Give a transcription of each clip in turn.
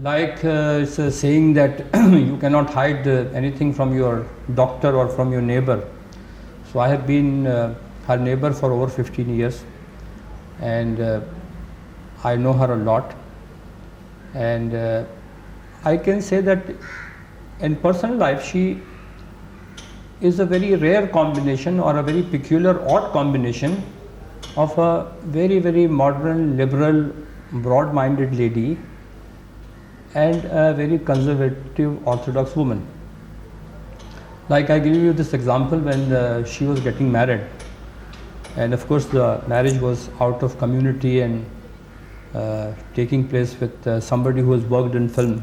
It's a saying that you cannot hide anything from your doctor or from your neighbor. So I have been her neighbor for over 15 years, and I know her a lot, and I can say that in personal life she is a very rare combination, or a very peculiar, odd combination of a very, very modern, liberal, broad-minded lady and a very conservative orthodox woman. Like, I give you this example, when she was getting married, and of course the marriage was out of community and taking place with somebody who has worked in film.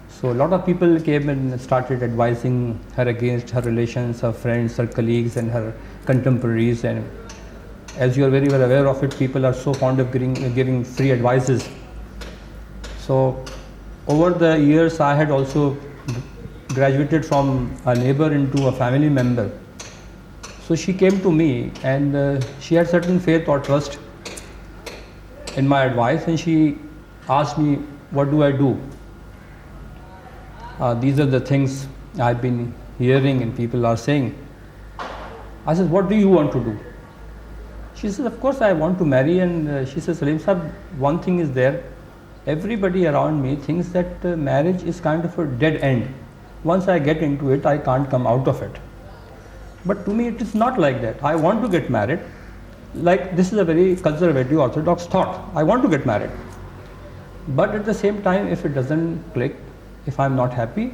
So a lot of people came and started advising her against her relations, her friends, her colleagues and her contemporaries, and as you are very well aware of it, people are so fond of giving free advices. So over the years I had also graduated from a neighbor into a family member. So she came to me, and she had certain faith or trust in my advice, and she asked me, what do I do? These are the things I've been hearing and people are saying. I said, what do you want to do? She says, of course I want to marry. And she says, Salim sahab, one thing is there. Everybody around me thinks that marriage is kind of a dead end. Once I get into it, I can't come out of it. But to me it is not like that. I want to get married. Like, this is a very conservative orthodox thought. I want to get married. But at the same time, if it doesn't click, if I'm not happy,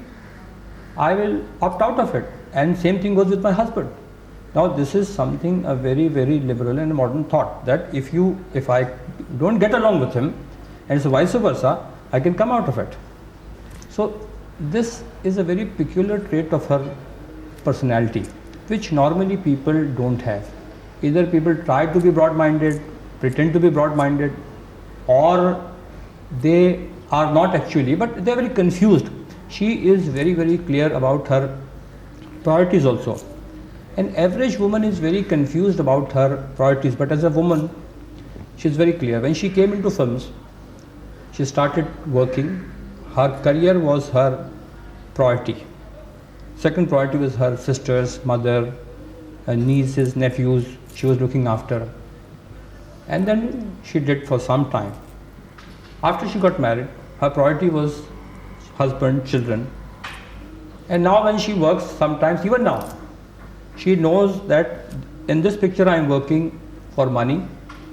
I will opt out of it. And same thing goes with my husband. Now this is something, a very, very liberal and modern thought, that if I don't get along with him, and so vice versa, I can come out of it. So this is a very peculiar trait of her personality, which normally people don't have. Either people try to be broad-minded, pretend to be broad-minded, or they are not actually, but they are very confused. She is very, very clear about her priorities also. An average woman is very confused about her priorities, but as a woman, she is very clear. When she came into films, she started working. Her career was her priority. Second priority was her sisters, mother, nieces, nephews. She was looking after. And then she did for some time. After she got married, her priority was husband, children. And now when she works, sometimes, even now, she knows that in this picture I am working for money,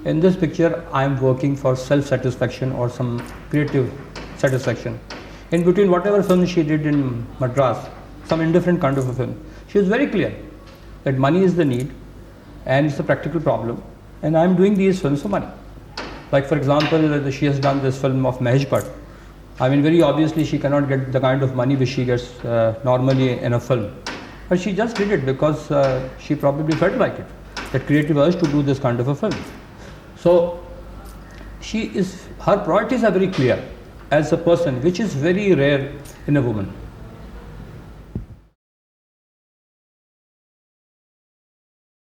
in this picture I am working for self-satisfaction or some creative satisfaction. In between, whatever film she did in Madras, some indifferent kind of a film, she is very clear that money is the need and it's a practical problem, and I am doing these films for money. Like, for example, she has done this film of Mahesh Bhatt. I mean, very obviously she cannot get the kind of money which she gets normally in a film. But she just did it because she probably felt like it, that creative urge to do this kind of a film. So her priorities are very clear as a person, which is very rare in a woman.